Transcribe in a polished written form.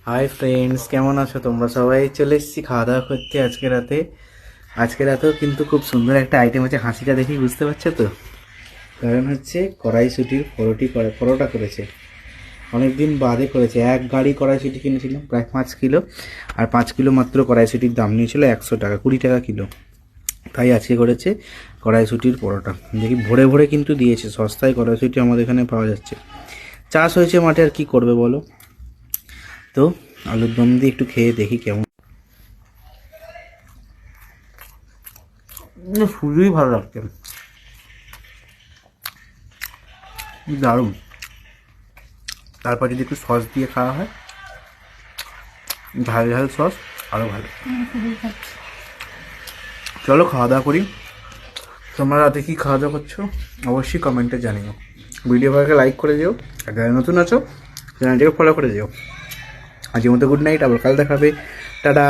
Hi friends, কেমন আছো তোমরা সবাই? চলে এসেছি খাওয়া দাওয়া করতে আজকে রাতেও কিন্তু খুব সুন্দর একটা আইটেম হচ্ছে। হাসিটা দেখি বুঝতে পারছো তো? কারণ হচ্ছে কড়াইশুটির পরোটা করেছে। অনেক দিন বাদে করেছে। এক গাড়ি কড়াইশুটি কিনেছিলাম, প্রায় 5 কিলো। আর 5 কিলো মাত্র কড়াইশুটির দাম নিয়েছিল 100 টাকা, 20 টাকা কিলো। তাই আজকে করেছে কড়াইশুটির পরোটা। দেখি ভরে ভরে কিন্তু দিয়েছে, সস্তায় কড়াইশুটি আমাদের এখানে পাওয়া যাচ্ছে। চাষ হয়েছে মাঠে, আর কি করবে বলো। তো আলুর দম দিয়ে একটু খেয়ে দেখি কেমন। শুধুই ভালো লাগছে, দারুণ। তারপর যদি একটু সস দিয়ে খাওয়া হয়, ঝাল ঝাল সস, আরও ভালো। চলো খাওয়া দাওয়া করি। তোমরা রাতে কি খাওয়া দাওয়া করছো অবশ্যই কমেন্টে জানিও। ভিডিও ভালোকে লাইক করে দিও, আর যারা নতুন আছো চ্যানেলটিকে ফলো করে দিও। আজকের মতো গুড নাইট, আবার কাল দেখাবে। টাটা।